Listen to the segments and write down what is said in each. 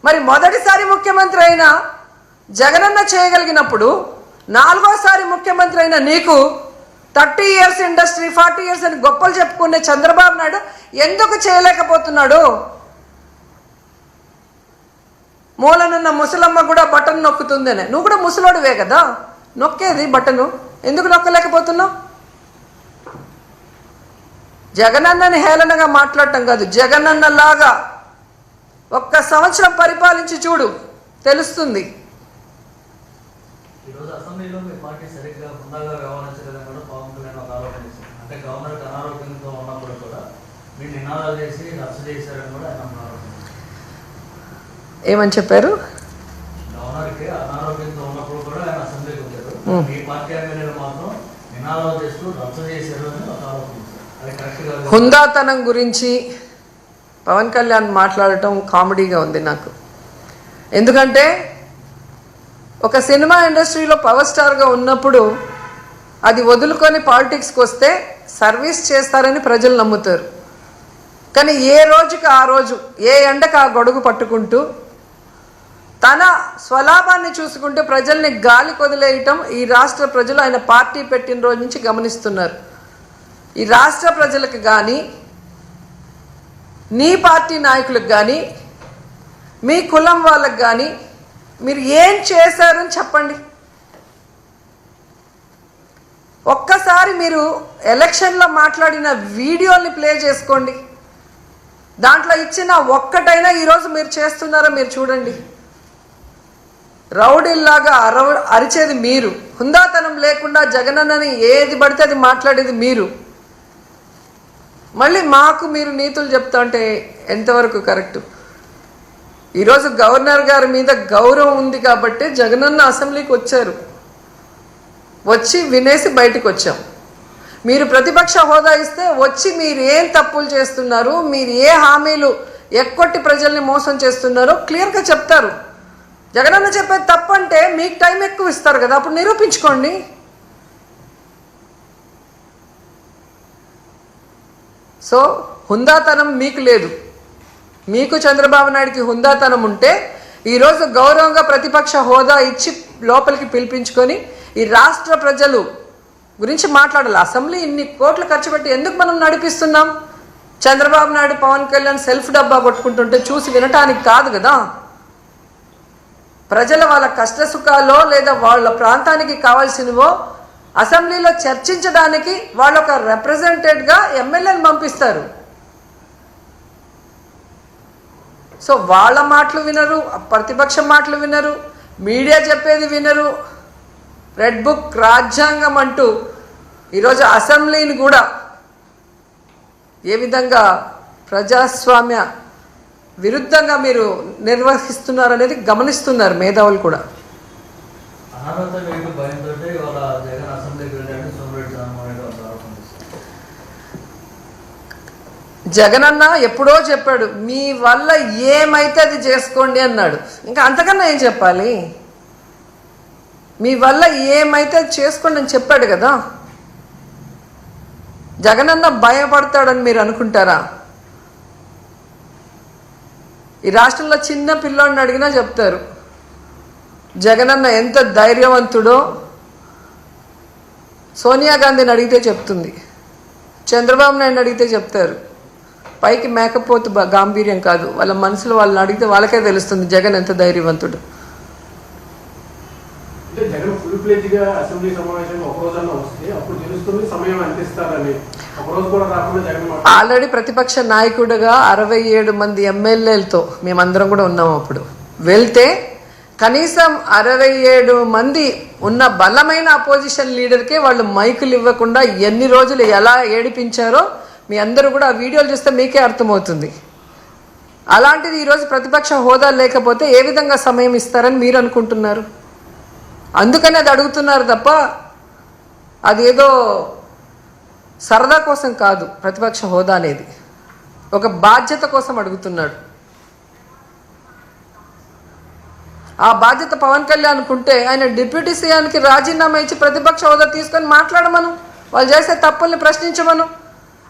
మరి మొదటిసారి ముఖ్యమంత్రి అయిన జగనన్న చేయగలిగినప్పుడు నాలుగోసారి ముఖ్యమంత్రి అయిన నీకు 30 years ఇండస్ట్రీ 40 years అని గొప్పలు చెప్పుకునే చంద్రబాబు నాయుడు ఎందుకు చేయలేకపోతున్నాడు? మూలనున్న ముసలమ్మ కూడా బటన్ నొక్కుతుందనే, నువ్వు కూడా ముసలోడివే కదా, నొక్కేది బటను, ఎందుకు నొక్కలేకపోతున్నావు? జగనన్నని హేళనగా మాట్లాడటం కాదు, జగనన్నలాగా 1 సంవత్సరం పరిపాలించి చూడు, తెలుస్తుంది. ఈరోజు అసెంబ్లీలో మీ పార్టీ సరిగ్గా హుందాగా వ్యవహరించలేదని కూడా పవన్ కళ్యాణ్ ఒక ఆరోపణ చేశారు. అంటే గవర్నర్కి అనారోగ్యంతో ఉన్నప్పుడు కూడా మీరు నినాదాలు చేసి రచ్చ చేశారని కూడా ఆయన ఆరోపించారు. ఏమని చెప్పారు? గవర్నర్కి అనారోగ్యంతో ఉన్నప్పుడు కూడా ఆయన అసెంబ్లీకి వచ్చారు, మీ పార్టీ ఎమ్మెల్యేలు మాత్రం నినాదాలు చేస్తూ రచ్చ చేశారు అని ఒక ఆరోపణ చేశారు. అది కరెక్ట్గా హుందాతనం గురించి పవన్ కళ్యాణ్ మాట్లాడటం కామెడీగా ఉంది నాకు. ఎందుకంటే ఒక సినిమా ఇండస్ట్రీలో పవర్ స్టార్గా ఉన్నప్పుడు అది వదులుకొని పాలిటిక్స్కి వస్తే సర్వీస్ చేస్తారని ప్రజలు నమ్ముతారు. కానీ ఏ రోజుకి ఆ రోజు, ఏ ఎండకు ఆ గొడుగు పట్టుకుంటూ తన స్వలాభాన్ని చూసుకుంటూ ప్రజల్ని గాలి కొదిలేయటం ఈ రాష్ట్ర ప్రజలు ఆయన పార్టీ పెట్టిన రోజు నుంచి గమనిస్తున్నారు. ఈ రాష్ట్ర ప్రజలకు కానీ, నీ పార్టీ నాయకులకు కానీ, మీ కులం వాళ్ళకు కానీ మీరు ఏం చేశారని చెప్పండి. ఒక్కసారి మీరు ఎలక్షన్లో మాట్లాడిన వీడియోని ప్లే చేసుకోండి, దాంట్లో ఇచ్చిన ఒక్కటైనా ఈరోజు మీరు చేస్తున్నారో మీరు చూడండి. రౌడీల్లాగా అరిచేది మీరు, హుందాతనం లేకుండా జగనన్నని ఏది పడితే అది మాట్లాడేది మీరు. మళ్ళీ మాకు మీరు నీతులు చెప్తా అంటే ఎంతవరకు కరెక్టు? ఈరోజు గవర్నర్ గారి మీద గౌరవం ఉంది కాబట్టి జగనన్న అసెంబ్లీకి వచ్చారు, వచ్చి వినేసి బయటకు వచ్చాం. మీరు ప్రతిపక్ష హోదా ఇస్తే వచ్చి మీరు ఏం తప్పులు చేస్తున్నారు, మీరు ఏ హామీలు ఎక్కొట్టి ప్రజల్ని మోసం చేస్తున్నారో క్లియర్గా చెప్తారు. జగనన్న చెప్పేది తప్పు అంటే మీకు టైం ఎక్కువ ఇస్తారు కదా, అప్పుడు నిరూపించుకోండి. సో హుందాతనం మీకు లేదు. మీకు చంద్రబాబు నాయుడికి హుందాతనం ఉంటే ఈరోజు గౌరవంగా ప్రతిపక్ష హోదా ఇచ్చి లోపలికి పిలిపించుకొని ఈ రాష్ట్ర ప్రజలు గురించి మాట్లాడాలి. అసెంబ్లీ ఇన్ని కోట్లు ఖర్చు పెట్టి ఎందుకు మనం నడిపిస్తున్నాం? చంద్రబాబు నాయుడు పవన్ కళ్యాణ్ సెల్ఫ్ డబ్బా కొట్టుకుంటుంటే చూసి వినటానికి కాదు కదా. ప్రజల వాళ్ళ కష్ట సుఖాలో లేదా వాళ్ళ ప్రాంతానికి కావాల్సినవో అసెంబ్లీలో చర్చించడానికి వాళ్ళు ఒక రిప్రజెంటేటివ్గా ఎమ్మెల్యేని పంపిస్తారు. సో వాళ్ళ మాటలు వినరు, ప్రతిపక్షం మాటలు వినరు, మీడియా చెప్పేది వినరు. రెడ్ బుక్ రాజ్యాంగం అంటూ ఈరోజు అసెంబ్లీని కూడా ఏ విధంగా ప్రజాస్వామ్య విరుద్ధంగా మీరు నిర్వహిస్తున్నారు అనేది గమనిస్తున్నారు మేధావులు కూడా. జగనన్న ఎప్పుడో చెప్పాడు, మీ వల్ల ఏమైతే అది చేసుకోండి అన్నాడు. ఇంకా అంతకన్నా ఏం చెప్పాలి? మీ వల్ల ఏమైతే అది చేసుకోండి అని చెప్పాడు కదా. జగనన్న భయపడతాడని మీరు అనుకుంటారా? ఈ రాష్ట్రంలో చిన్న పిల్లోడిని అడిగినా చెప్తారు జగనన్న ఎంత ధైర్యవంతుడో. సోనియా గాంధీని అడిగితే చెప్తుంది, చంద్రబాబు నాయుడు అడిగితే చెప్తారు. పైకి మేకపోతు గాంభీర్యం కాదు, వాళ్ళ మనసులో వాళ్ళని అడిగితే వాళ్ళకే తెలుస్తుంది జగన్ ఎంత ధైర్యవంతుడు. ఆల్రెడీ ప్రతిపక్ష నాయకుడిగా 67 మంది ఎమ్మెల్యేలతో మేమందరం కూడా ఉన్నాం. అప్పుడు వెళ్తే కనీసం 67 మంది ఉన్న బలమైన అపోజిషన్ లీడర్కే వాళ్ళు మైకులు ఇవ్వకుండా ఎన్ని రోజులు ఎలా ఏడిపించారో మీ అందరూ కూడా ఆ వీడియోలు చూస్తే మీకే అర్థమవుతుంది. అలాంటిది ఈరోజు ప్రతిపక్ష హోదా లేకపోతే ఏ విధంగా సమయం ఇస్తారని మీరు అనుకుంటున్నారు? అందుకని అది అడుగుతున్నారు తప్ప అదేదో సరదా కోసం కాదు. ప్రతిపక్ష హోదా అనేది ఒక బాధ్యత కోసం అడుగుతున్నాడు. ఆ బాధ్యత పవన్ కళ్యాణ్ అనుకుంటే ఆయన డిప్యూటీ సీఎంకి రాజీనామా ఇచ్చి ప్రతిపక్ష హోదా తీసుకొని మాట్లాడమను, వాళ్ళు చేసే తప్పుల్ని ప్రశ్నించమను,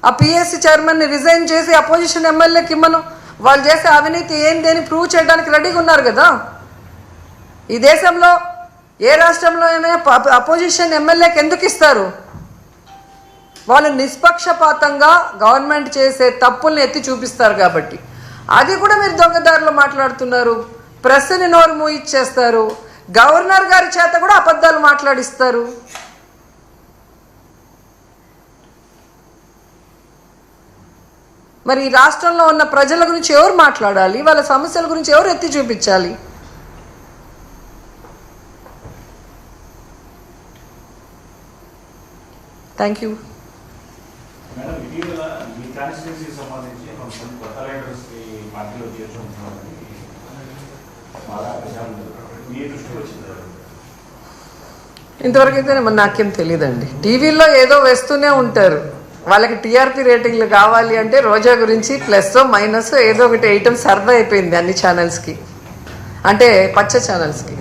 ఆ పిఎస్సి చైర్మన్ని రిజైన్ చేసి అపోజిషన్ ఎమ్మెల్యేకి ఇమ్మను, వాళ్ళు చేసే అవినీతి ఏంటి అని ప్రూవ్ చేయడానికి రెడీగా ఉన్నారు కదా. ఈ దేశంలో ఏ రాష్ట్రంలో అయినా అపోజిషన్ ఎమ్మెల్యేకి ఎందుకు ఇస్తారు? వాళ్ళు నిష్పక్షపాతంగా గవర్నమెంట్ చేసే తప్పుల్ని ఎత్తి చూపిస్తారు కాబట్టి. అది కూడా మీరు దొంగదారులు మాట్లాడుతున్నారు. ప్రెస్ని నోరు మూయిచ్చేస్తారు. గవర్నర్ గారి చేత కూడా అబద్ధాలు మాట్లాడిస్తారు. మరి ఈ రాష్ట్రంలో ఉన్న ప్రజల గురించి ఎవరు మాట్లాడాలి? వాళ్ళ సమస్యల గురించి ఎవరు ఎత్తి చూపించాలి? Thank you. మేడం, ఇటీవల ఈ కాన్స్టిట్యూన్సీకి సంబంధించి కొంచెం కొత్త లీడర్స్కి పార్టీలో చేర్చుకుంటున్నామని మీ దృష్టికి వచ్చింది. ఇంతవరకు అయితే నాకేం తెలియదండి. టీవీలో ఏదో వేస్తూనే ఉంటారు. వాళ్ళకి టీఆర్పీ రేటింగ్లు కావాలి అంటే రోజా గురించి ప్లస్ మైనస్ ఏదో ఒకటి ఐటమ్ సర్వే అయిపోయింది అన్ని ఛానల్స్కి, అంటే పచ్చ ఛానల్స్కి.